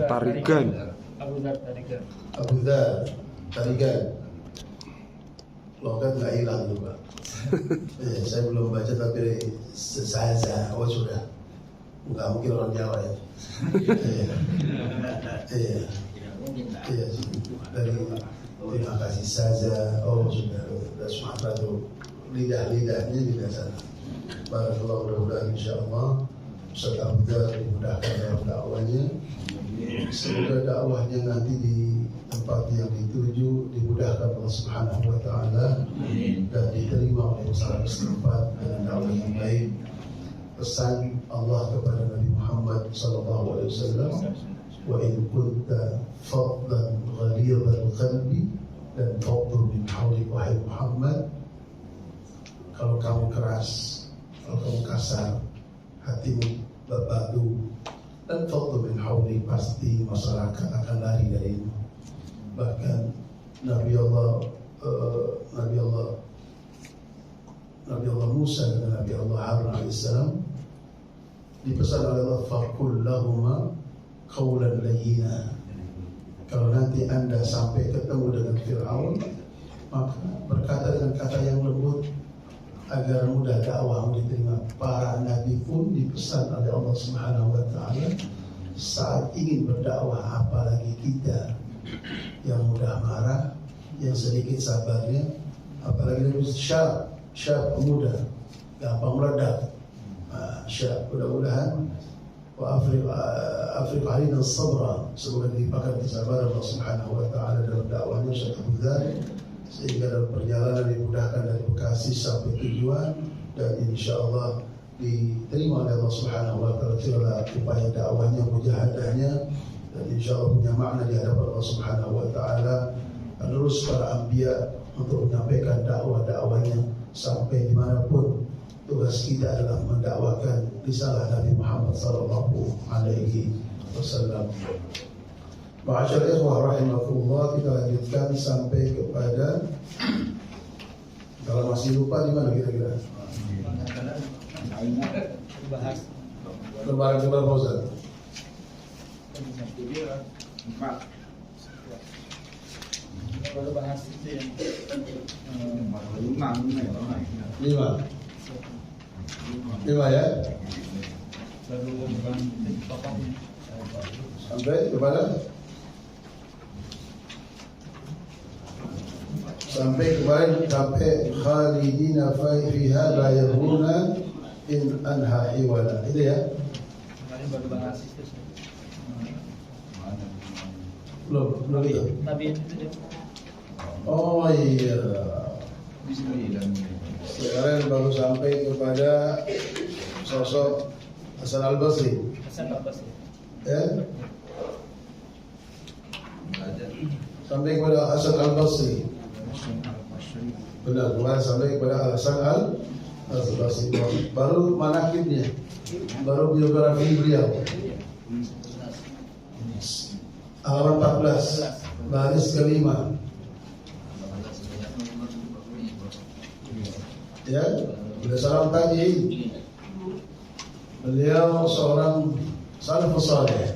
Tarigan. Abu Dzar Tarigan. Logat nggak hilang tuh Pak. Saya belum baca tapi saya sudah. Nggak mungkin orang Jawa ya. Iya. Dari terima kasih saja. Sudah Sumatera tuh lidahnya di sana. Barakallahu mudah-mudahan insyaallah Ustaz Abu Dzar dimudahkan dalam dakwanya. Semoga dakwahnya nanti di tempat yang dituju dimudahkan Allah Subhanahu wa taala dan diterima oleh masyarakat setempat dengan dakwah yang baik. Pesan Allah kepada Nabi Muhammad sallallahu alaihi wasallam, wa in kunta fadlan ghalidhal qalbi dan fadlu min hawlik wahai Muhammad, kalau kamu keras, kalau kamu kasar, hatimu berbatu, dan fadlu min hawlik, pasti masyarakat akan lari darimu. Bahkan Nabi Allah Musa dan Nabi Allah Harun alaihissalam dipesan oleh Allah, faqul lahuma qawlan layyina. Kalau nanti Anda sampai ketemu dengan Fir'aun, maka berkata dengan kata yang lembut agar mudah dakwahmu diterima. Para nabi pun dipesan oleh Allah Subhanahu wa taala saat ingin berdakwah, apalagi kita yang mudah marah, yang sedikit sabarnya, apalagi Nabi syab pemuda, gampang meledak. Syab, mudah-mudahan wa afriq alina sabra, semoga dilimpahkan kesabaran Allah Subhanahu wa taala dalam dakwahnya Ustaz Abu Dzar, sehingga dalam perjalanan dimudahkan dari Bekasi sampai tujuan, dan insyaallah diterima oleh Allah Subhanahu wa taala segala upaya dakwahnya, mujahadahnya, dan insyaallah punya makna di hadapan Allah Subhanahu wa taala. Terus para anbiya untuk menyampaikan dakwahnya sampai dimanapun. Tugas kita adalah mendakwakan risalah Nabi Muhammad sallallahu alaihi wasallam. Ma'asyiral ikhwah rahimakumullah, kita lanjutkan sampai kepada, kalau masih lupa di mana kira-kira? Lebaran kepada Fauzan. 5 ya. Sampai khalidina fiha la yaruna in anha hiwala. Itu ya. Baru bahas itu. Belum itu. Tapi itu. Oh iya. Sekarang baru sampai kepada sosok Hasan Al-Basri. Ya? Sampai kepada Hasan Al-Basri. Benar, bukan sampai kepada Hasan Al-Basri. Baru manakibnya, baru biografi beliau. Halaman 14, baris kelima. Ya, beliau seorang tabi'in. Beliau seorang salafus saleh.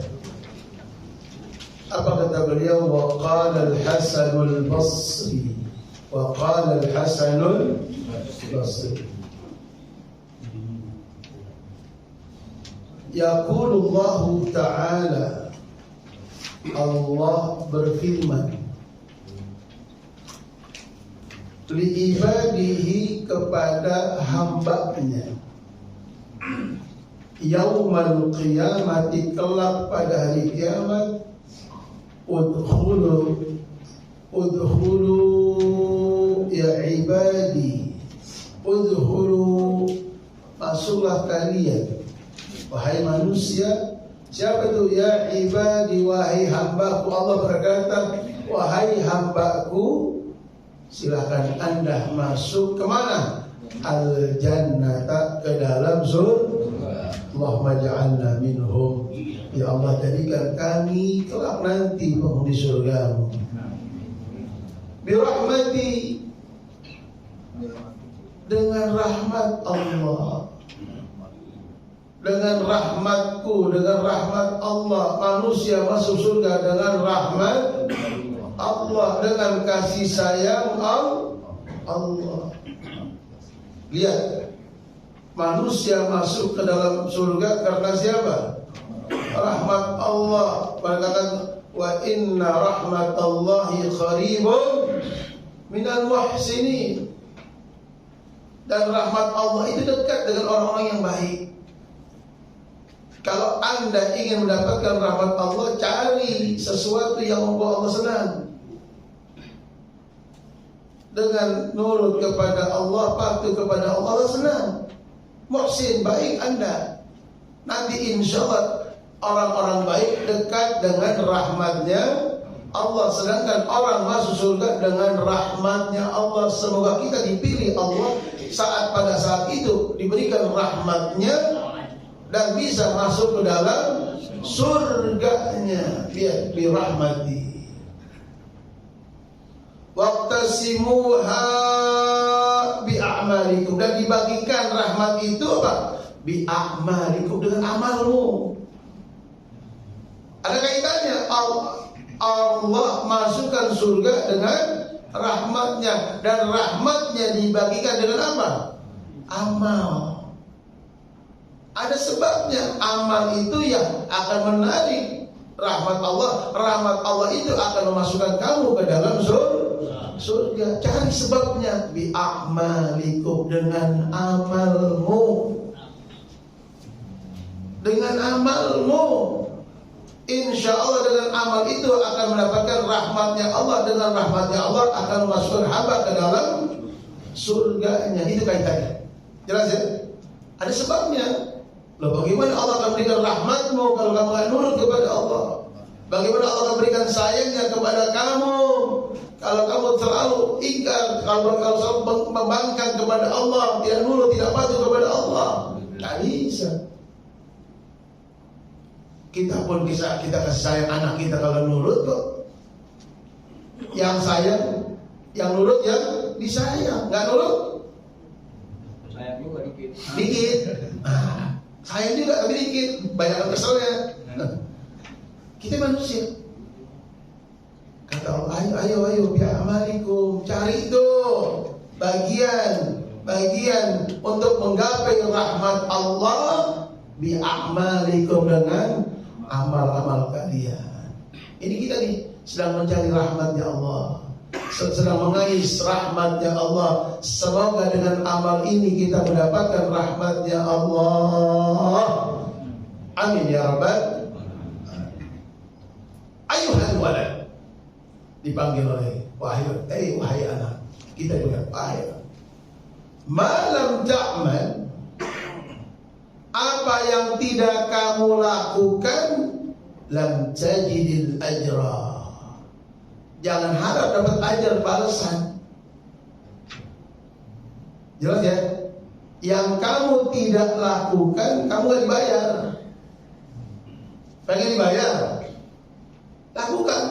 Apa kata beliau? Wa qala al-Hasan al-Basri. Wa qala al-Hasan al-Basri. Yaqulu Allah Ta'ala, Allah berfirman, li'ibadihi, kepada hambanya, yaumal qiyamati, kelak pada hari kiamat, udkhulu ya ibadi, udkhulu, masuklah kalian wahai manusia. Siapa itu? Ya ibadi, wahai hambaku. Allah berkata, wahai hambaku, silahkan Anda masuk kemana? Al-jannata, ke dalam surga. Allahumma ja'alna minhum. Ya Allah, jadikan kami kelak nanti penghuni surgamu. Birahmati, dengan rahmat Allah, dengan rahmatku, dengan rahmat Allah. Manusia masuk surga dengan rahmat Allah, dengan kasih sayang Allah. Lihat, manusia masuk ke dalam surga karena siapa? Rahmat Allah. Berkata, wa inna rahmatallahi qaribun minal muhsinin. Dan rahmat Allah itu dekat dengan orang-orang yang baik. Kalau Anda ingin mendapatkan rahmat Allah, cari sesuatu yang membuat Allah senang. Dengan nurut kepada Allah, patuh kepada Allah, Allah senang. Muhsin, baik Anda. Nanti insya Allah orang-orang baik dekat dengan rahmatnya Allah. Sedangkan orang masuk surga dengan rahmatnya Allah. Semoga kita dipilih Allah pada saat itu, diberikan rahmatnya dan bisa masuk ke dalam surganya. Lihat, birahmati waqtasimuha bi'amalikum. Dan dibagikan rahmat itu apa? Bi'amalikum, dengan amalmu. Ada kaitannya. Allah masukkan surga dengan rahmatnya. Dan rahmatnya dibagikan dengan apa? Amal. Ada sebabnya. Amal itu yang akan menarik rahmat Allah. Rahmat Allah itu akan memasukkan kamu ke dalam surga. Cari sebabnya. Bi'amalikum, dengan amalmu. Dengan amalmu. Insya Allah dengan amal itu akan mendapatkan rahmatnya Allah. Dengan rahmatnya Allah akan memasukkan hamba ke dalam surganya. Itu kaitannya. Jelas ya? Ada sebabnya. Loh, bagaimana Allah akan berikan rahmatmu kalau kamu tidak nurut kepada Allah? Bagaimana Allah akan berikan sayangnya kepada kamu kalau kamu terlalu ingkar, kalau selalu membangkang kepada Allah, tidak nurut, tidak patuh kepada Allah? Tidak bisa. Kita pun bisa kita kasih sayang anak kita kalau nurut kok. Yang sayang, yang nurut yang disayang. Nggak nurut? Sayang juga dikit. Dikit. Sayang juga tapi dikit. Banyak keselnya. Kita manusia. Kata Allah, ayo bi'amalikum. Cari itu bagian untuk menggapai rahmat Allah. Bi'amalikum, dengan amal-amal kalian. Ini kita nih sedang mencari rahmatnya Allah, sedang mengais rahmatnya Allah. Semoga dengan amal ini kita mendapatkan rahmatnya Allah. Amin ya rabbal. Ayuhal walad, dipanggil oleh wahai anak. Kita juga wahai anak. Malam ta'mal, apa yang tidak kamu lakukan, lam tajidil ajra, jangan harap dapat ajar balasan. Jelas ya? Yang kamu tidak lakukan, kamu gak dibayar. Pengen dibayar? Lakukan.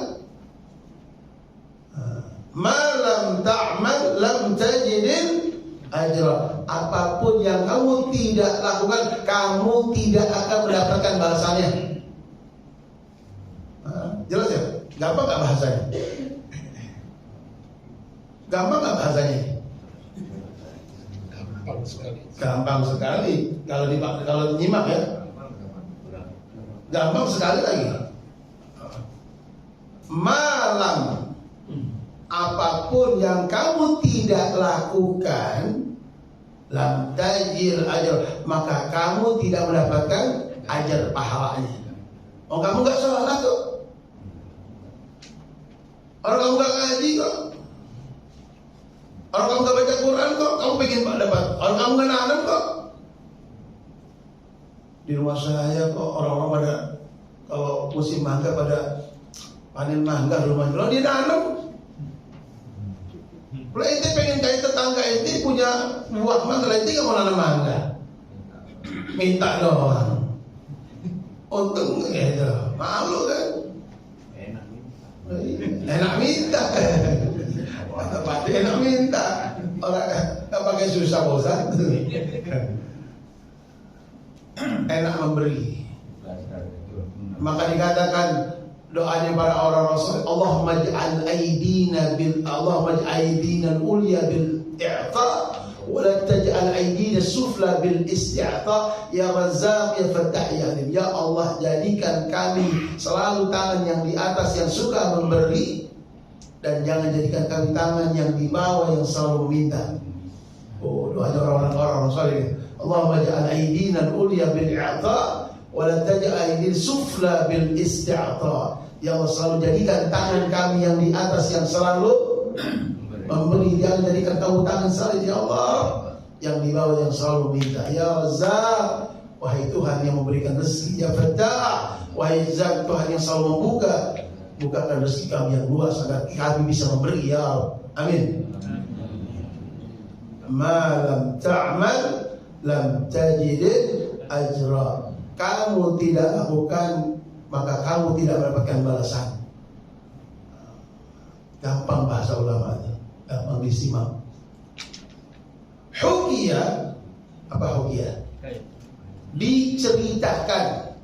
Malam ta'mal lam tajidil ajra. Apapun yang kamu tidak lakukan, kamu tidak akan mendapatkan balasannya. Jelas ya? Gampang gak bahasanya? Gampang gak bahasanya? Gampang sekali. Kalau nyimak ya, gampang sekali lagi. Malam, apapun yang kamu tidak lakukan, lam tajil ajar, maka kamu tidak mendapatkan ajar pahalanya. Oh, kamu gak sholat kok, orang kamu gak ngaji kok, orang kamu gak baca Quran kok, kamu pengen dapat. Orang kamu gak nanam kok. Di rumah saya kok orang-orang pada kalau musim mangga pada panen mangga di rumah. Kalau dia nanam, kalau ente pengen kayak tetangga ente punya buah mangga, ente gak mau nanam mangga, minta doang. Untung gitu, malu kan? Enak minta. Pasti enak minta. Orang gak pakai susah bosan. enak memberi. Maka dikatakan doanya para orang Rasul, Allahumma ij'al aydina al-ulya bil i'ta wa la taj'al aydina sufla bil isti'ta ya Razzaq ya Fattah ya Alim. Ya Allah, jadikan kami selalu tangan yang di atas yang suka memberi, dan jangan jadikan kami tangan yang di bawah yang selalu meminta. Oh, doanya orang-orang saleh. Allahumma ij'al aydina al-ulya bil i'ta wa la taj'al aydina sufla bil isti'ta. Ya Allah, selalu jadikan tangan kami yang di atas yang selalu memberi. Jangan jadikan kamu tangan saya, ya Allah, yang di bawah yang selalu minta. Ya Razzaq, wahai Tuhan yang memberikan rezeki. Ya Fattah, wahai Zat, Tuhan yang selalu bukakan rezeki kami yang luas agar kami bisa memberi. Ya Allah, amin. Ma lam ta'mal lam tajid ajra. Kamu tidak lakukan, maka kamu tidak mendapatkan balasan. Gampang bahasa ulamanya, gampang disimak. Hukiyah, apa hukiyah? Diceritakan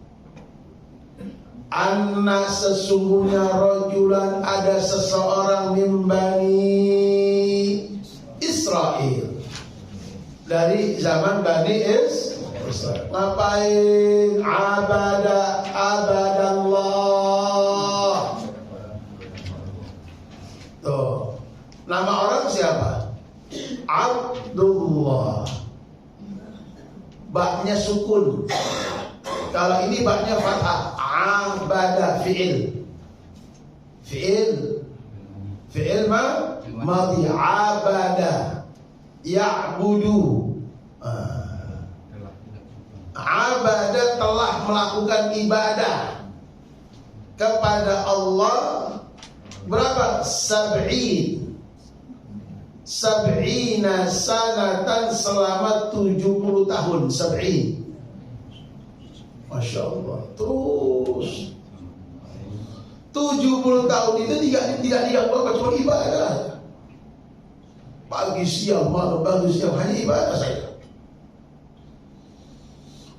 anna sesungguhnya rajulan, ada seseorang min Bani Israel, dari zaman Bani Israel. Ngapain? Abadallah. Tuh, nama orang siapa? Abdullah. Baknya sukun. Kalau ini baknya fathah. Abada, fi'il. Fi'il madhi. Abada ya'budu. Abada, telah melakukan ibadah kepada Allah. Berapa? Sab'ina sanatan, selama 70 tahun. Sab'in, Masya Allah. Terus 70 tahun itu tidak dilakukan kecuali ibadah. Pagi siang malam, pagi siang, hanya ibadah saja.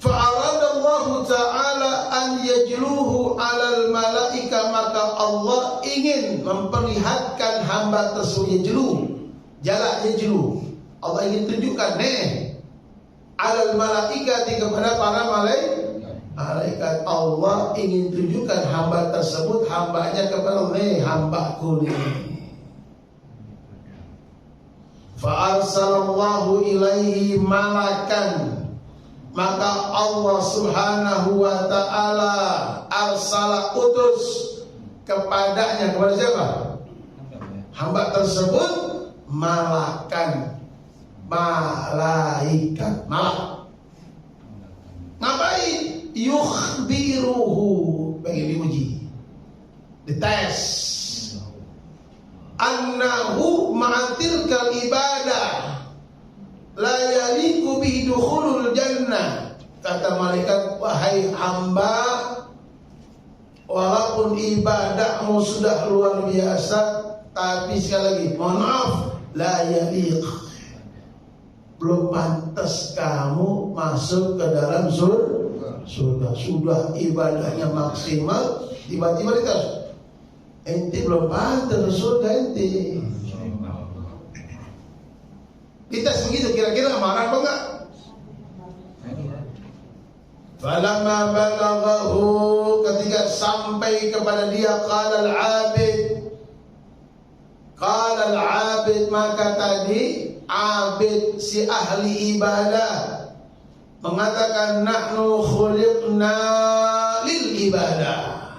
Fa'aradallahu ta'ala an yajluhu 'alal malaika, maka Allah ingin memperlihatkan hamba tersebut. Yajlu, Allah ingin tunjukkan 'alal malaika, kepada para malaikat. Allah ingin tunjukkan hamba tersebut, hambanya kepada hambaku ini. Fa'arsalallahu ilaihi malakan, maka Allah subhanahu wa ta'ala arsala, utus kepadanya. Kepada siapa? Hamba tersebut malakan, malaikat, malak. Ngapain? Yukhbiruhu, pengen diuji, dites. Annahu ma'atilkal ibadah la yaliku bihi dukhulul jannah. Kata malaikat, wahai hamba, walaupun ibadahmu sudah luar biasa, tapi sekali lagi, mohon maaf, la yaliq, belum pantas kamu masuk ke dalam surga. Sudah ibadahnya maksimal, tiba-tiba ditas, ente belum pantas ke surga ente. Dites begitu, kira-kira marah apa enggak? Falamma balaghahu, ketika sampai kepada dia, qala al-abid, maka tadi abid, si ahli ibadah, mengatakan, nahnu khuliqna lil ibadah.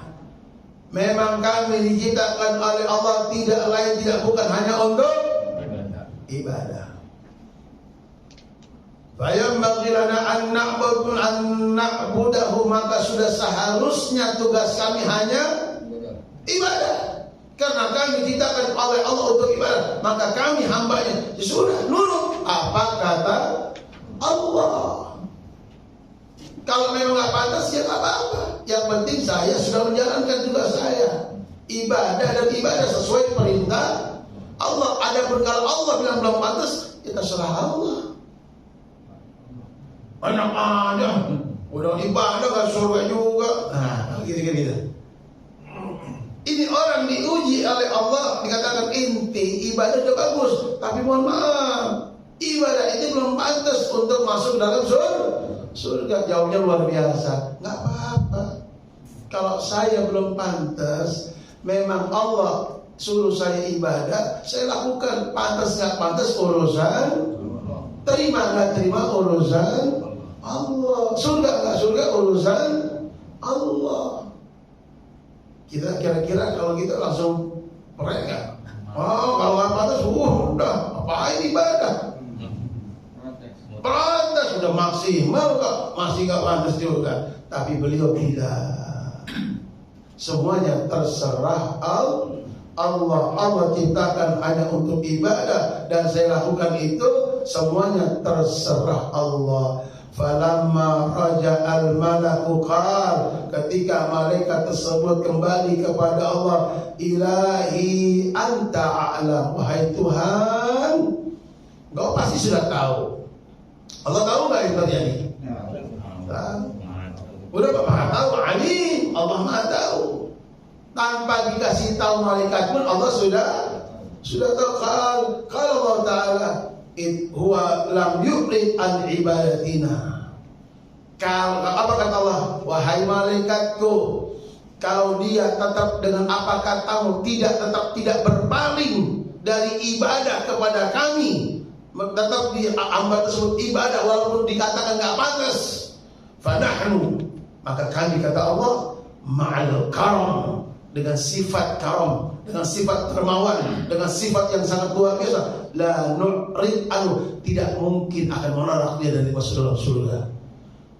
Memang kami diciptakan oleh Allah, tidak lain tidak bukan hanya untuk ibadah. Fayambaghi lana an na'budahu, maka sudah seharusnya tugas kami hanya ibadah. Karena kami diciptakan oleh Allah untuk ibadah, maka kami hambanya sudah nurut apa kata Allah. Kalau memang nggak pantas ya nggak apa-apa. Yang penting saya sudah menjalankan tugas saya, ibadah dan ibadah sesuai perintah Allah. Adapun kalau Allah bilang belum pantas, kita serah Allah. Banyak aja Udah ibadah kan surga juga. Nah, gitu. Ini orang diuji oleh Allah, dikatakan inti ibadah sudah bagus, tapi mohon maaf, ibadah itu belum pantas untuk masuk dalam surga. Jauhnya luar biasa. Nggak apa-apa. Kalau saya belum pantas, memang Allah suruh saya ibadah, saya lakukan. Pantas nggak pantas urusan, terima nggak terima urusan Allah. Surga nggak surga urusan Allah. Kita kira-kira kalau kita langsung mereka, kalau nggak pantas, udah apain ibadah? Pantas sudah maksimal kok, masih nggak pantas juga. Tapi beliau tidak. Semuanya terserah Allah. Allah ciptakan hanya untuk ibadah dan saya lakukan itu semuanya terserah Allah. Falamma raja'al malaku qal, ketika malaikat tersebut kembali kepada Allah, ilahi anta a'lam, wahai Tuhan, engkau pasti sudah tahu. Allah tahu nggak yang terjadi? Tahu. Udah Bapak tahu, alim, Allah Maha tahu. Tanpa dikasih tahu malaikat pun Allah sudah tahu. Kalau Allah Taala huwa lam yuqrid an ibadatina. Kalau apa kata Allah? Wahai malaikatku, kalau dia tetap dengan apa katamu tidak berpaling dari ibadah kepada kami, tetap di hamba tersebut ibadah walaupun dikatakan enggak pantas, fanahnu, maka kami kata Allah ma'al karam, dengan sifat karam, dengan sifat dermawan, dengan sifat yang sangat luar biasa, la nurid anu, tidak mungkin akan menolak dia dari masuk dalam surga.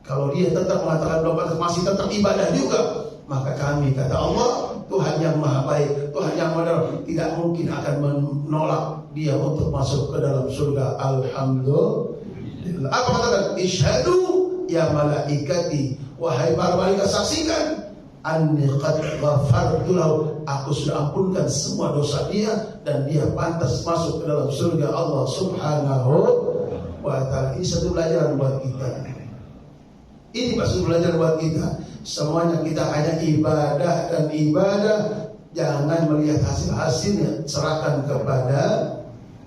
Kalau dia tetap mengatakan doa masih tetap ibadah juga, maka kami kata Allah, Tuhan yang maha baik, Tuhan yang benar, tidak mungkin akan menolak dia untuk masuk ke dalam surga. Alhamdulillah. Apa katakan? Isyhadu ya malaikati, wahai para malaikat saksikan, anni qad ghafartu lahu, aku sudah ampunkan semua dosa dia dan dia pantas masuk ke dalam surga Allah Subhanahu wa taala. Ini satu pelajaran buat kita. Ini pasti belajar buat kita. Semuanya kita hanya ibadah dan ibadah. Jangan melihat hasil-hasilnya, serahkan kepada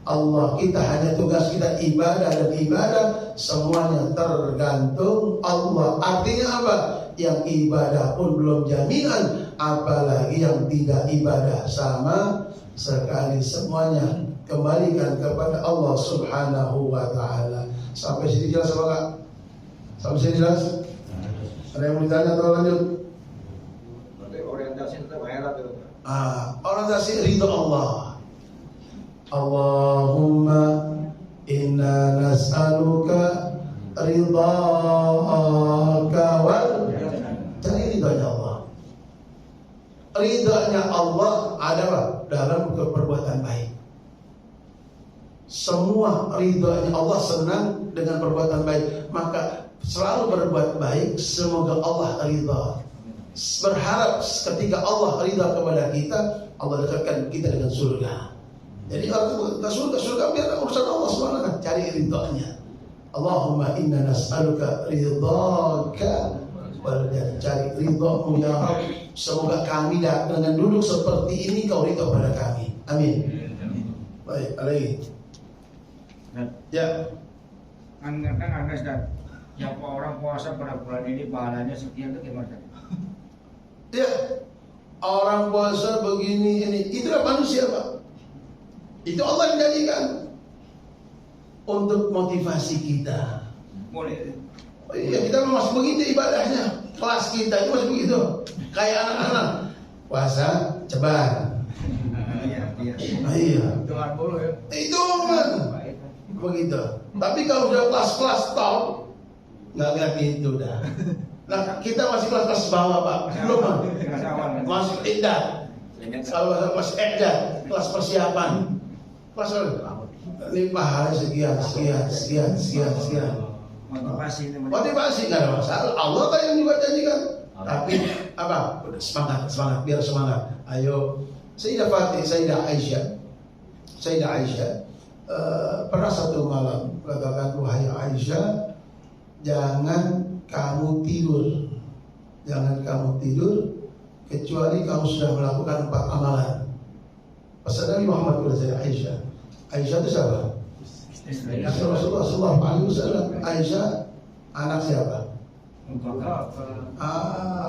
Allah. Kita hanya tugas kita ibadah dan ibadah. Semuanya tergantung Allah. Artinya apa? Yang ibadah pun belum jaminan, apalagi yang tidak ibadah sama sekali. Semuanya kembalikan kepada Allah Subhanahu wa taala. Sampai sini jelas apa enggak? Sampai sini jelas? Ada yang mau ditanya atau lanjut? Nanti orientasi tentang akhirat itu. Orientasi ridho Allah. Allahumma inna nas'aluka ridhaka wal, cari ridhonya Allah. Ridhonya Allah adalah dalam perbuatan baik. Semua ridhonya Allah senang dengan perbuatan baik, maka selalu berbuat baik, semoga Allah ridha. Berharap ketika Allah ridha kepada kita, Allah dekatkan kita dengan surga. Jadi kalau ke surga biar urusan Allah SWT, cari ridhonya. Allahumma inna nas'aluka ridhaka wal jannah, cari ridhamu ya Rabb. Semoga kami dengan duduk seperti ini kau ridha pada kami. Amin. Baik, lagi. Ya. Kan ada Ustaz, yang orang puasa pada bulan ini pahalanya sekian itu gimana? Ya, orang puasa begini ini, itulah manusia Pak. Itu Allah yang jadikan untuk motivasi kita. Boleh. Oh iya, kita masih begitu ibadahnya. Kelas kita itu masih begitu. Kayak anak-anak puasa ceban. Iya. Tuhan dulu ya. Itu kan begitu. Tapi kalau udah kelas-kelas top, nggak lihat itu dah. Nah, kita masih kelas-kelas bawah Pak. Belum Pak. Masih idah. Kalau masih idah, kelas persiapan. Kelas ini pahala sekian. Motivasi nggak ada masalah. Allah kan yang juga janjikan. Tapi apa? Udah semangat, biar semangat. Ayo, Sayyidah Aisyah pernah satu malam katakan, wahai Aisyah, jangan kamu tidur. Jangan kamu tidur kecuali kamu sudah melakukan 4 amalan. Pesan Nabi Muhammad kepada saya Aisyah. Aisyah itu siapa? Istri Rasulullah sallallahu alaihi wasallam. Aisyah anak siapa?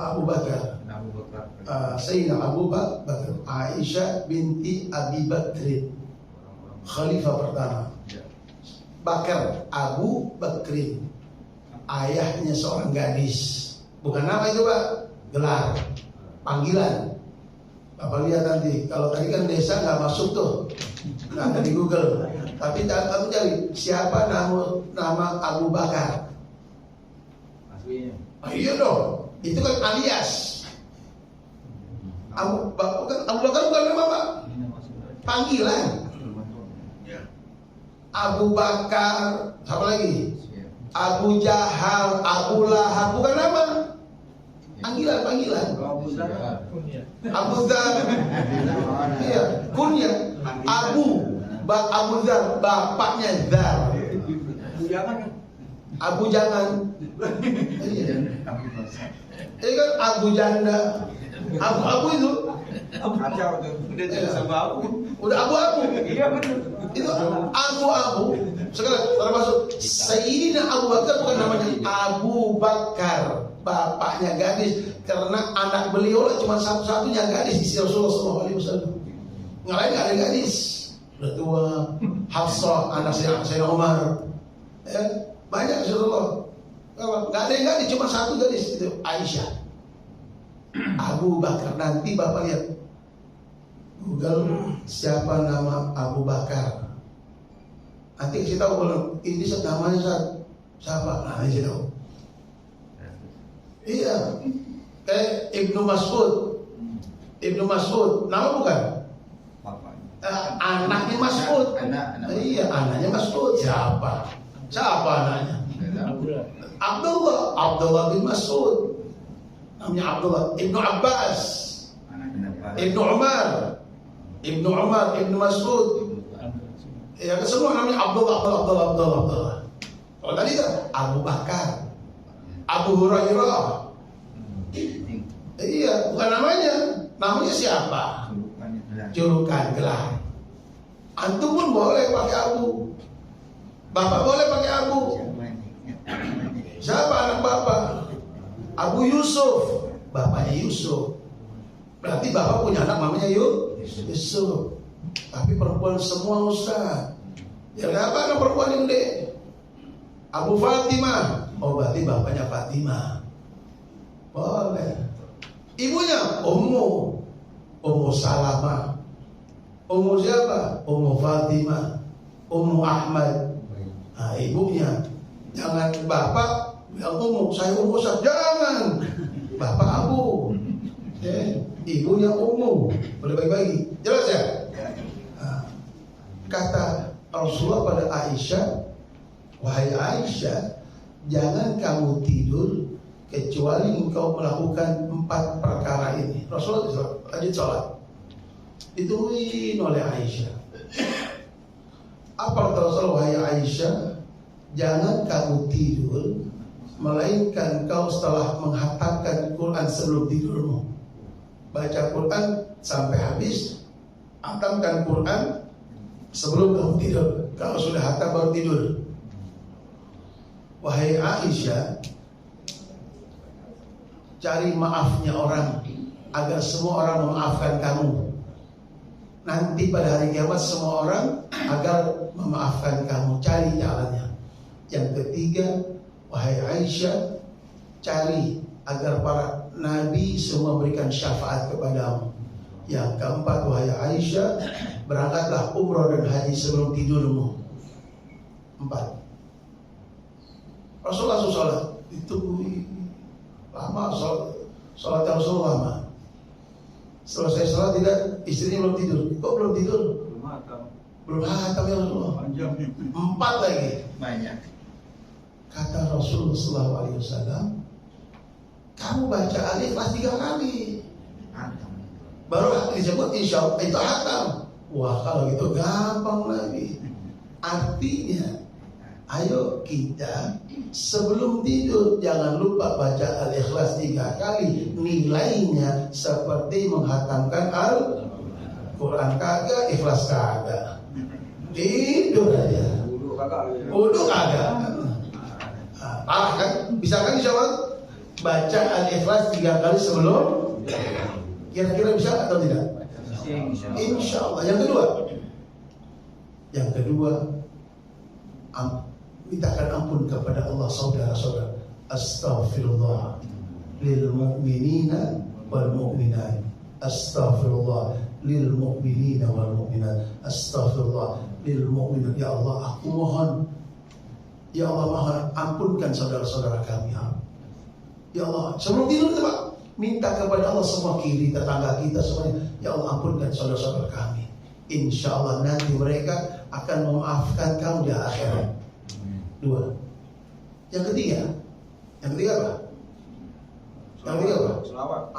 Abu Bakar. Sayyidina Abu Bakar. Aisyah binti Abi Bakr, khalifah pertama. Bakar, Abu Bakr, ayahnya seorang gadis. Bukan nama itu Pak, gelar, panggilan. Bapak lihat nanti, kalau tadi kan desa nggak masuk tuh, nggak ada di Google. Tapi kamu cari siapa nama Abu Bakar. Iya dong, itu kan alias. Abu Bakar bukan nama Pak, panggilan. Abu Bakar, apa lagi? Abu Jahal, Abu Lahab, bukan nama, panggilan. Abu Dzar, iya, kunyah. Abu Dzar, bapaknya Dzar. Abu Jangan, ini kan Abu Janda. Abu itu udah abu-abu. Iya benar. Itu abu-abu. Sekarang termasuk Sayyidina Abu Bakar bukan namanya Abu Bakar, bapaknya gadis, karena anak beliau cuma satu-satunya gadis di Rasulullah SAW. Nggak lain nggak ada gadis. Udah tua. Hafsah anak Sayyidina Umar. Banyak Rasulullah. Nggak ada yang gadis, cuma satu gadis itu Aisyah. Abu Bakar. Nanti Bapak lihat Google siapa nama Abu Bakar. Nanti kasih tahu kalau ini namanya siapa. Nah, kasih tahu. Iya. Kayak Ibnu Mas'ud. Nama bukan? Anaknya Mas'ud. Iya, anaknya Mas'ud. Siapa anaknya? Abdullah bin Mas'ud. Namanya Abdullah. Ibnu Abbas, Ibnu Umar, Ibnu Mas'ud. Ya semua namanya Abdullah. Kalau tadi kan Abu Bakar, Abu Hurairah. Iya, bukan namanya. Namanya siapa? Julukan, gelar. Antum pun boleh pakai Abu. Bapak boleh pakai Abu. Siapa anak bapak? Abu Yusuf, bapaknya Yusuf. Berarti bapak punya anak namanya Yusuf. Tapi perempuan semua Ustaz. Ya kenapa anak perempuan yang gede? Abu Fatimah. Oh berarti bapaknya Fatimah. Boleh. Ibunya Ummu Salamah. Ummu siapa? Ummu Fatimah. Ummu Ahmad. Nah ibunya. Jangan bapak bilang saya Ummu Ustaz. Jangan. Bapak Abu. Ibunya Ummu. Boleh bagi-bagi. Jelas ya? Kata Rasulullah pada Aisyah, wahai Aisyah, jangan kamu tidur kecuali engkau melakukan 4 perkara ini. Rasulullah lanjut sholat, ditungguin oleh Aisyah. Apa kata Rasulullah? Wahai Aisyah, jangan kamu tidur melainkan kau setelah menghatamkan Quran sebelum tidurmu. Baca Quran sampai habis, hatamkan Quran sebelum kamu tidur. Kalau sudah hatam baru tidur. Wahai Aisyah, cari maafnya orang agar semua orang memaafkan kamu. Nanti pada hari kiamat semua orang agar memaafkan kamu. Cari jalannya. Yang ketiga, wahai Aisyah, cari agar para nabi semua memberikan syafaat kepadamu. Yang keempat, wahai Aisyah, berangkatlah umrah dan haji sebelum tidurmu. 4. Rasulullah sholat, ditunggu lama, sholat Rasulullah lama. Selesai sholat tidak, istrinya belum tidur. Kok belum tidur? Belum hatam ya Rasulullah. 4 lagi. Banyak. Kata Rasulullah SAW, kamu baca Al-Ikhlas 3 kali. Baru disebut insya Allah itu hatam. Wah kalau gitu gampang lagi. Artinya Ayo kita sebelum tidur jangan lupa baca Al-Ikhlas 3 kali. Nilainya seperti menghatamkan Al-Quran. Kagak, Ikhlas kagak. Tidur aja. Wudu kagak. Parah kan? Bisa kan insya Allah? Baca Al-Ikhlas 3 kali sebelum. Kira-kira bisa atau tidak? Insya Allah. Yang kedua, mintakan ampun kepada Allah saudara-saudara. Astaghfirullah lil mu'minina wal mu'minat. Astaghfirullah lil mu'minina wal mu'minat. Astaghfirullah lil mu'minat. Ya Allah, aku mohon, ya Allah, mohon ampunkan saudara-saudara kami. Ya Allah, sebelum tidur kita Pak, minta kepada Allah semua kiri tetangga kita semuanya. Ya Allah, ampunkan saudara-saudara kami. Insya Allah nanti mereka akan memaafkan kamu di akhirat. 2. Yang ketiga apa? Selawat.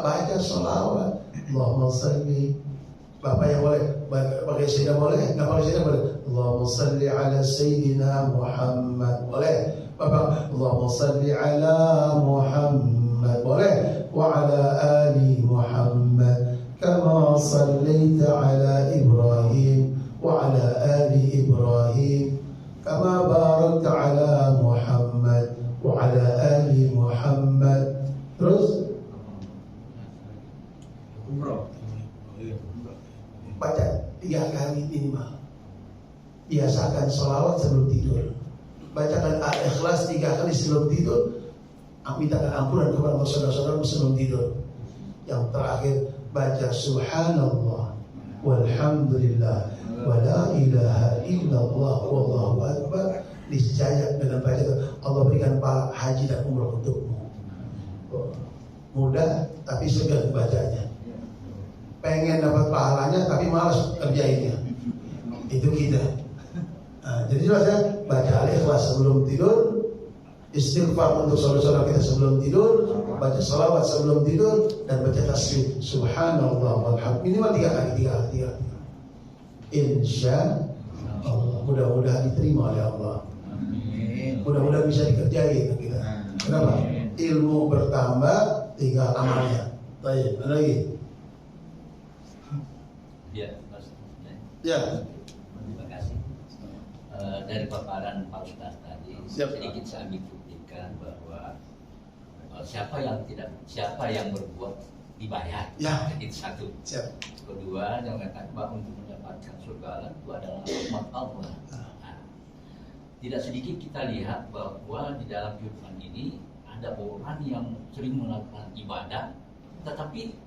Baca selawat. Allahumma salli. Bapak yang boleh, pakai Sayyidina boleh, nggak pakai Sayyidina boleh. Allahumma salli ala Sayyidina Muhammad. Boleh. Bapak, Allahumma salli ala Muhammad. Boleh. Wa ala ali Muhammad. Kama sallaita ala Ibrahim. Wa ala ali Ibrahim. Kama barakta ala Muhammad wa ala ali Muhammad. Terus baca 3 kali minimal. Biasakan sholawat sebelum tidur. Bacakan Al-Ikhlas 3 kali sebelum tidur. Mintakan ampunan kepada saudara-saudara sebelum tidur. Yang terakhir baca Subhanallah walhamdulillah wa la ilaha illallah wallahu akbar. Niscaya dengan baca itu Allah berikan pahala haji dan umrah untukmu. Mudah tapi segan bacanya. Pengen dapat pahalanya tapi malas kerjainnya. Itu kita. Jadi jelas ya, baca Al-Ikhlas sebelum tidur, istighfar untuk saudara-saudara kita sebelum tidur, baca salawat sebelum tidur, dan baca tasbih Subhanallah walhamdulillah minimal 3 kali. Insya Allah, mudah-mudahan diterima oleh Allah. Mudah-mudahan bisa dikerjain kita. Kenapa? Ilmu bertambah, tinggal amalnya. Baik, ada lagi? Ya. Terima kasih. Dari paparan Pak Ustaz tadi, sedikit saya buktikan bahwa siapa yang berbuat dibayar. Ya. Itu satu. Siap. Kedua, yang mengatakan bahwa untuk mendapatkan surga itu adalah rahmat Allah. Tidak sedikit kita lihat bahwa di dalam kehidupan ini ada orang yang sering melakukan ibadah, tetapi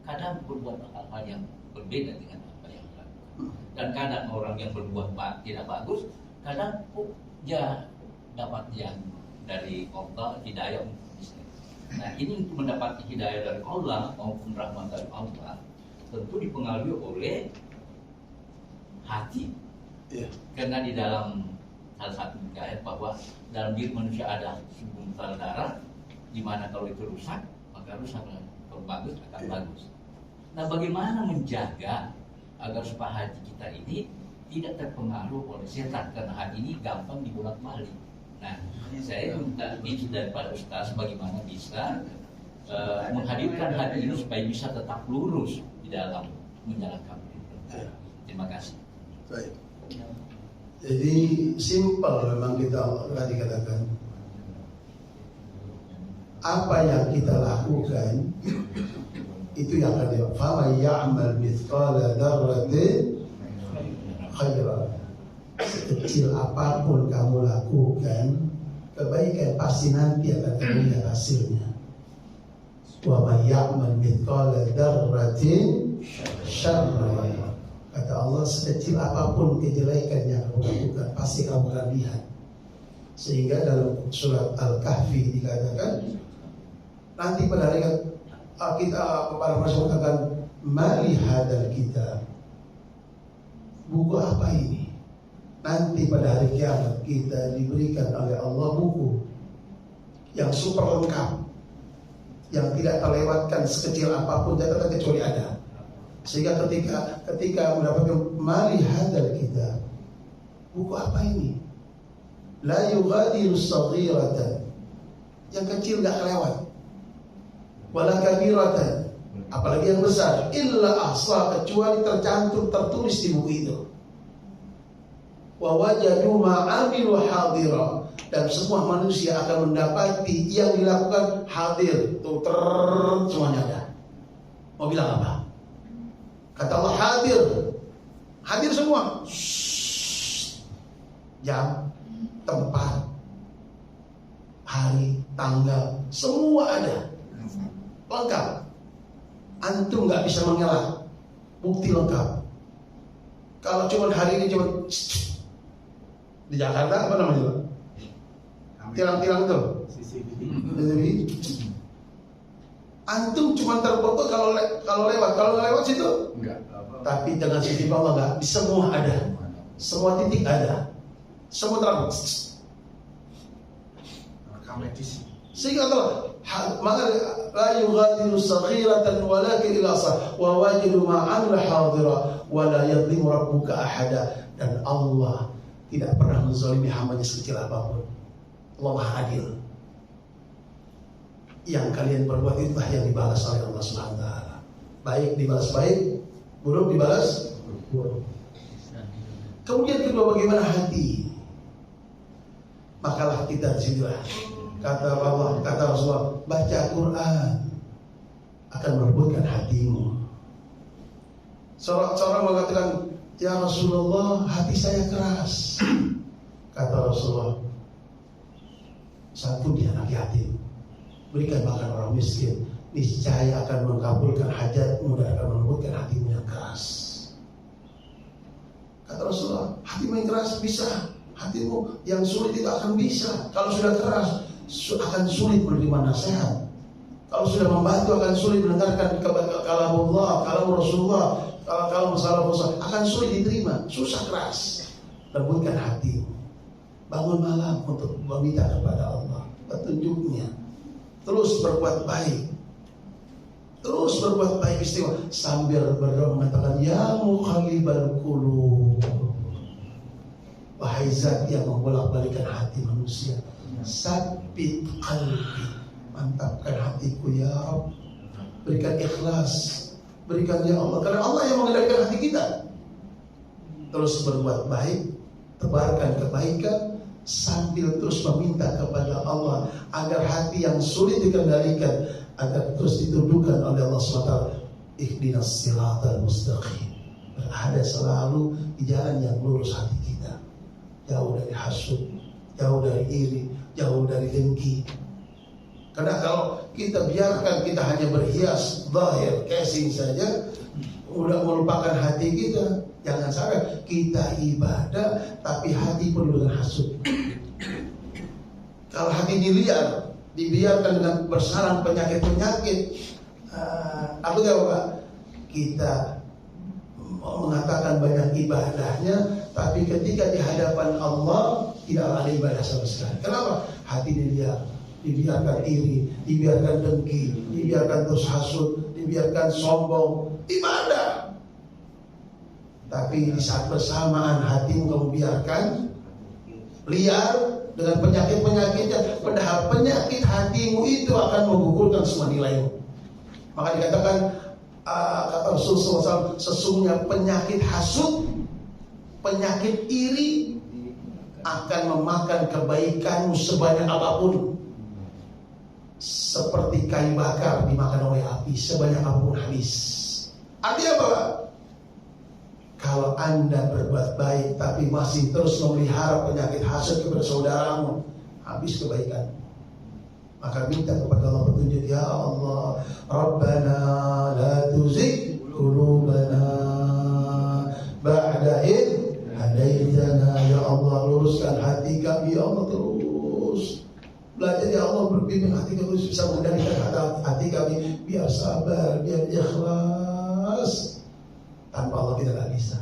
kadang berbuat hal-hal yang berbeda dengan apa yang dilakukan. Dan kadang orang yang berbuat tidak bagus, kadang dia dapat yang dari Allah hidayah untuk bisnis. Nah, ini untuk mendapat hidayah dari Allah maupun rahmat dari Allah tentu dipengaruhi oleh hati. Karena di dalam salah satu ayat bahwa dalam diri manusia ada segumpal darah, di mana kalau itu rusak maka rusak, kalau bagus akan bagus. Nah, bagaimana menjaga agar supaya hati kita ini tidak terpengaruh oleh setan, karena hati ini gampang dibolak-balik. Nah, saya minta tips daripada Ustaz bagaimana bisa menghadirkan hati ini supaya bisa tetap lurus di dalam menjalankan perintah. Terima kasih. Baik. Jadi simpel memang kita tadi katakan. Apa yang kita lakukan itu yang akan dia. Fama ya'mal mithqala dzarratin khairan. Sekecil apapun kamu lakukan, kebaikan pasti nanti akan terlihat hasilnya. Wa may ya'mal mithqala dzarratin syarran. Kata Allah, sekecil apapun kejelekan yang kamu lakukan pasti kamu akan lihat. Sehingga dalam surat Al-Kahfi dikatakan nanti pada hari kita para masyarakat akan melihat kitab. Buku apa ini? Nanti pada hari kiamat kita diberikan oleh Allah buku yang super lengkap, yang tidak terlewatkan sekecil apapun catatan kecuali ada. Sehingga ketika mendapatkan melihat kita, buku apa ini? la yughadiru saghiratan, yang kecil nggak kelewat, wala kabiratan, apalagi yang besar, illa ahsa, kecuali tercantum tertulis di buku itu. Wa wajadu ma amilu hadira, dan semua manusia akan mendapati yang dilakukan hadir, tuh semuanya ada. Mau bilang apa? Kata Allah hadir, hadir semua. Jam, tempat, hari, tanggal, semua ada, lengkap. Antum nggak bisa mengelak, bukti lengkap. Kalau cuma hari ini cuma di Jakarta apa namanya? Tilang-tilang tuh. CCTV. Antum cuma terfoto kalau lewat, kalau nggak lewat situ enggak. Tapi dengan CCTV Allah enggak, di semua ada, semua titik ada, semua terang. Sehingga Allah maka la yughadiru saghiratan walakin ila sah wa wajidu ma amila hadira wa la yadhlimu rabbuka ahada, dan Allah tidak pernah menzalimi hambanya sekecil apapun. Allah Maha Adil. Yang kalian perbuat itulah yang dibalas oleh Allah Subhanahu wa taala. Baik dibalas baik, buruk dibalas buruk. Kemudian kedua, bagaimana hati? Makalah kita disinilah. Kata Allah, kata Rasulullah, baca Quran akan melembutkan hatimu. Seorang mengatakan, ya Rasulullah, hati saya keras. Kata Rasulullah, santun dia anak yatim, berikan makan orang miskin, niscaya akan mengabulkan hajatmu dan akan melembutkan hatimu yang keras. Kata Rasulullah, hatimu yang keras bisa, hatimu yang sulit itu akan bisa. Kalau sudah keras, akan sulit menerima nasihat. Kalau sudah membantu, akan sulit mendengarkan kalam Allah, kalam Rasulullah, kalau masalah akan sulit diterima, susah keras. Lembutkan hatimu, bangun malam untuk meminta kepada Allah petunjuknya. Terus berbuat baik, terus berbuat baik istimewa, sambil berdoa mengatakan, ya muqallibal qulub, wahai zat yang membolak-balikan hati manusia, sabbit qalbi, mantapkan hatiku ya Rabb, berikan ikhlas, berikan ya Allah, karena Allah yang mengendalikan hati kita. Terus berbuat baik, tebarkan kebaikan, sambil terus meminta kepada Allah agar hati yang sulit dikendalikan agar terus dituduhkan oleh Allah SWT. Ihdinas siratal mustaqim, berada selalu di jalan yang lurus hati kita, jauh dari hasud, jauh dari iri, jauh dari dengki. Karena kalau kita biarkan kita hanya berhias zahir, casing saja, udah melupakan hati kita. Jangan sampai kita ibadah tapi hati penuh dengan hasud. Kalau hati diliar, dibiarkan dengan bersarang penyakit-penyakit, apa Pak? Kita mengatakan banyak ibadahnya, tapi ketika di hadapan Allah tidak ada ibadah sama sekali. Kenapa? Hati diliar, dibiarkan iri, dibiarkan dengki, dibiarkan terus hasud, dibiarkan sombong, ibadah. Tapi di saat bersamaan hatimu kamu biarkan liar dengan penyakit-penyakitnya, padahal penyakit hatimu itu akan menggugurkan semua nilaimu. Maka dikatakan kata Rasulullah SAW, sesungguhnya penyakit hasud, penyakit iri akan memakan kebaikanmu sebanyak apapun. Seperti kayu bakar dimakan oleh api, sebanyak apapun habis. Artinya apa Pak? Kalau Anda berbuat baik tapi masih terus memelihara penyakit hasad kepada saudaramu, habis kebaikan. Maka minta kepada Allah petunjuk, ya Allah, Rabbana la tuzigh qulubana ba'da idh hadaitana. Ya Allah, luruskan hati kami, ya Allah, terus belajar ya Allah, berbimbing hati kami bisa mengendalikan hati kami, biar sabar, biar ikhlas. Tanpa Allah kita tidak bisa.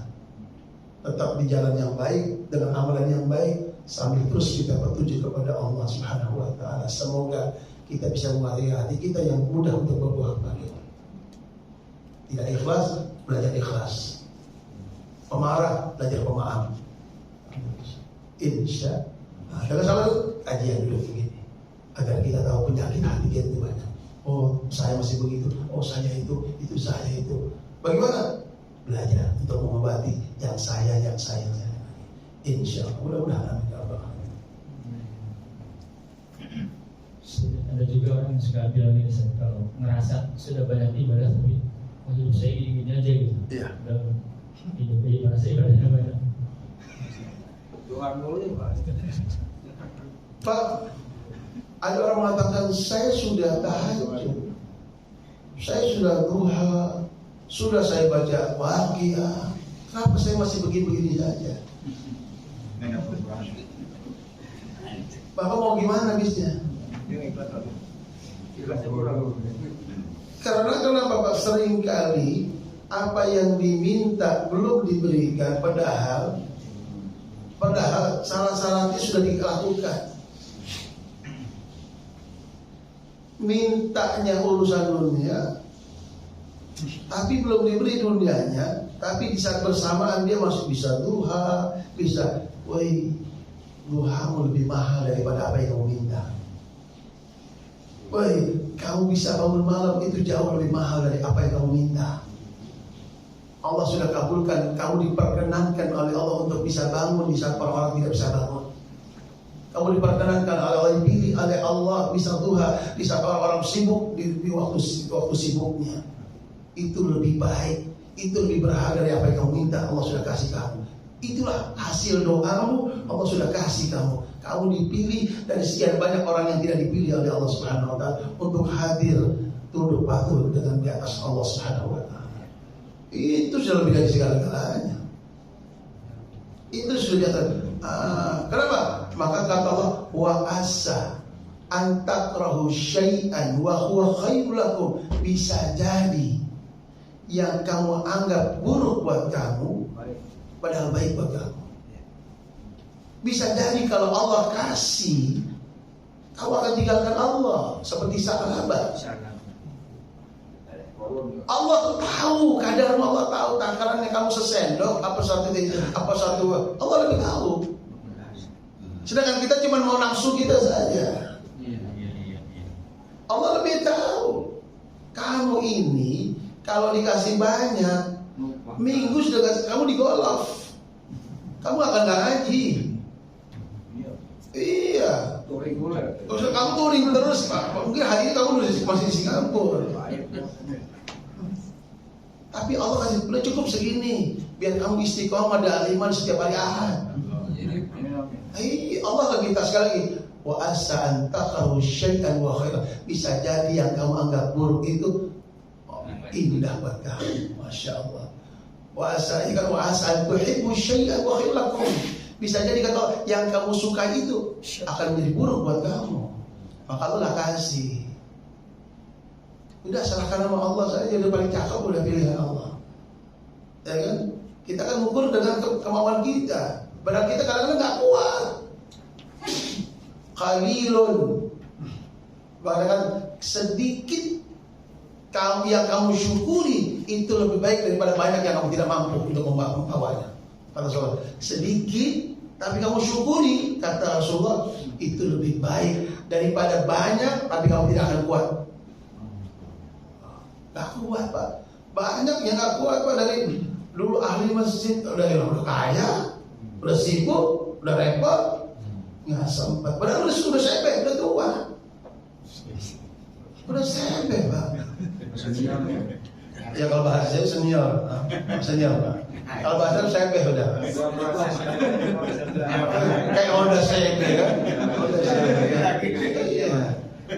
Tetap di jalan yang baik, dengan amalan yang baik, sambil terus kita bertuju kepada Allah Subhanahu wa taala. Semoga kita bisa menguasai hati kita yang mudah untuk berbuat baik. Tidak ikhlas, belajar ikhlas. Pemarah, belajar pemaaf. Insya Nah, kalau salah itu kajian dulu begini, agar kita tahu penyakit hati kita itu banyak. Oh, saya masih begitu. Oh, saya itu saya itu. Bagaimana? Belajar untuk mengobati yang saya. Insya Allah, mudah-mudahan. Ada juga orang yang suka bilang ini, kalau ngerasa sudah banyak ibadah tapi hidup saya gini aja gitu. Iya. Udah hidup merasa ibadahnya banyak. Tuhan dulu Pak. Pak, ada orang mengatakan saya sudah tahajud, saya sudah duha, sudah saya baca Waqiah, kenapa saya masih begini-begini saja? Bapak mau gimana bisnya? Karena kenapa Pak? Sering kali apa yang diminta belum diberikan, padahal syarat-syaratnya sudah dilakukan. Mintanya urusan dunia, tapi belum diberi dunianya. Tapi di saat bersamaan dia masih bisa duha, bisa, woi, duhamu lebih mahal daripada apa yang kamu minta. Woi, kamu bisa bangun malam itu jauh lebih mahal dari apa yang kamu minta. Allah sudah kabulkan, kamu diperkenankan oleh Allah untuk bisa bangun di saat orang-orang tidak bisa bangun. Kamu diperkenankan oleh Allah, dipilih oleh Allah bisa duha di saat orang-orang sibuk di waktu sibuknya. Itu lebih baik, itu lebih berharga dari apa yang kamu minta. Allah sudah kasih kamu. Itulah hasil doamu, Allah sudah kasih kamu. Kamu dipilih dari sekian banyak orang yang tidak dipilih oleh Allah Subhanahu wa taala untuk hadir tunduk patuh dengan di atas Allah Subhanahu wa taala. Itu sudah lebih dari segala-galanya. Itu sudah di atas. Kenapa? Maka kata Allah, wa asa antakrahu syai'an wa huwa khairul lakum. Bisa jadi yang kamu anggap buruk buat kamu padahal baik buat kamu. Bisa jadi kalau Allah kasih, kamu akan tinggalkan Allah seperti sahabat. Allah tahu kadarmu, Allah tahu takarannya kamu sesendok apa satu, Allah lebih tahu. Sedangkan kita cuma mau nafsu kita saja. Allah lebih tahu. Kamu ini kalau dikasih banyak, minggu sudah kamu digolf, kamu akan gak ngaji. Iya. Terus kamu touring terus Pak. Mungkin hari ini kamu masih di Singapura. Tapi Allah kasih, udah cukup segini, biar kamu istiqomah daliman setiap hari Ahad. Allah lagi minta sekali lagi, wa asa antakrahu syai'an wa khairan. Bisa jadi yang kamu anggap buruk itu indah buat kamu. Masya Allah. Wa asa tuhibbu syai'an wa khairan lakum. Bisa jadi kata yang kamu suka itu akan menjadi buruk buat kamu. Maka Allah kasih. Udah serahkan sama Allah saja, udah paling cakep, udah pilihan Allah. Ya kan? Kita kan mengukur dengan kemauan kita. Padahal kita kadang-kadang nggak kuat. Qalilun, bahkan sedikit kamu yang kamu syukuri itu lebih baik daripada banyak yang kamu tidak mampu untuk membawanya. Kata Rasulullah, sedikit tapi kamu syukuri, kata Rasulullah, itu lebih baik daripada banyak tapi kamu tidak akan kuat. Gak kuat Pak. Banyak yang gak kuat Pak. Dari dulu ahli masjid udah kaya, udah sibuk, udah repot, nggak sempat. Padahal udah sebek, udah tua, udah sebek Pak. Ya kalau bahasa senior Pak. Kalau bahasa sebek udah. Kayak udah sebek kan? Iya.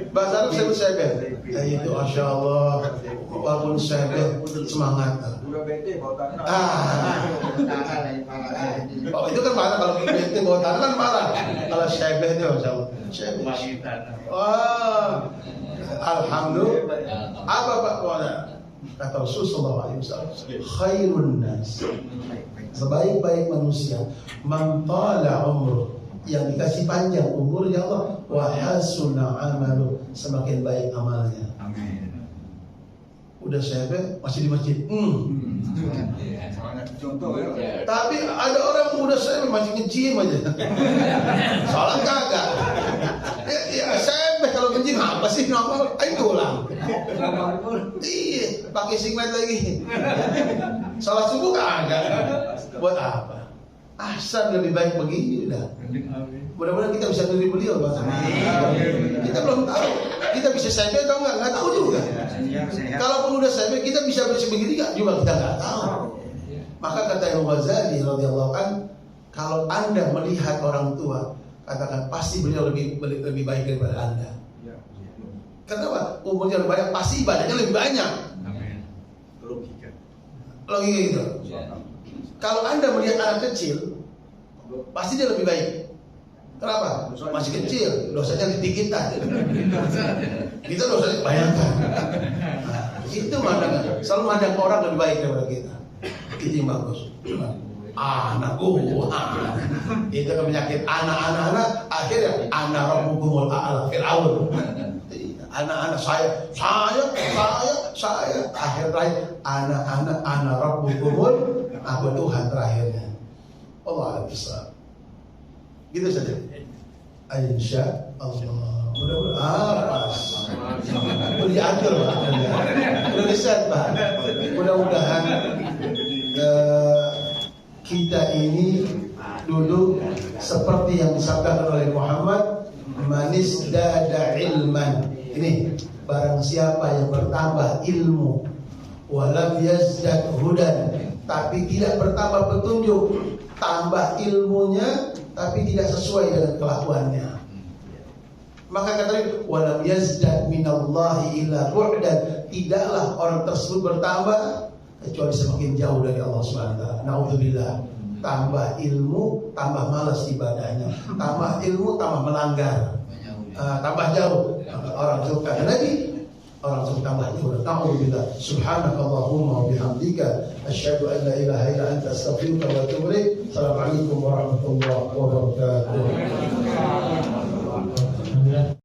Bahasa Arab sebut sebek. Itu Masya Allah. Walaupun sebek semangat. Oh itu kan marah, kalau bete bawa tanah kan marah. Kalau sebek itu Masya Allah. Wah, alhamdulillah. Apa Pak? Kata Rasulullah SAW, khairun nas, sebaik-baik manusia, man tala umruh, yang dikasih panjang umurnya Allah, wa hasuna amalu, semakin baik amalnya. Amin. Udah sebek masih di masjid. Contoh ya. Tapi ada orang muda saya masih nge-gym aja. Sholat kagak. Ya saya kalau nge-gym apa sih normal? Ayo pulang. Iya, pakai singlet lagi. Sholat subuh kagak. Buat apa? Asal lebih baik begini udah. Mudah-mudahan kita bisa turuti beliau Pak. Kita belum tahu. Kita bisa sampai atau enggak tahu juga. Kalaupun udah sampai kita bisa begini enggak juga kita enggak tahu. Maka kata Imam Ghazali radhiyallahu an, kalau Anda melihat orang tua, katakan pasti beliau lebih baik daripada Anda. Kenapa? Umurnya lebih banyak, pasti ibadahnya lebih banyak. Logika gitu. Kalau Anda melihat anak kecil, pasti dia lebih baik. Kenapa? Masih kecil, dosanya dikit aja. Kita dosanya bayangkan. Itu mandang, selalu mandang orang lebih baik daripada kita. Itu yang bagus. Anak itu kan penyakit anak-anak akhirnya anak rabbukumul a'la Fir'aun. Anak-anak saya akhir terakhir anak rabbukumul aku Tuhan terakhirnya. Allah Al-Islam. Gitu saja. Insya Allah. Mudah-mudahan pas. Udah diatur Pak. Udah diset Pak. Mudah-mudahan kita ini dulu seperti yang disabdakan oleh Muhammad, manis dada ilman. Ini barang siapa yang bertambah ilmu, walam yazdad hudan, tapi tidak bertambah petunjuk, tambah ilmunya tapi tidak sesuai dengan kelakuannya. Maka katanya walam yazdad minallahi illa bu'dan, tidaklah orang tersebut bertambah kecuali semakin jauh dari Allah Subhanahu wa taala. Nauzubillah. Tambah ilmu, tambah malas ibadahnya. Tambah ilmu, tambah melanggar. Tambah jauh. Orang suka Nabi, orang suka tambah jauh. Nauzubillah. Subhanakallahumma wa bihamdika asyhadu an la ilaha illa anta astaghfiruka wa atubu ilaik. Assalamualaikum warahmatullahi wabarakatuh.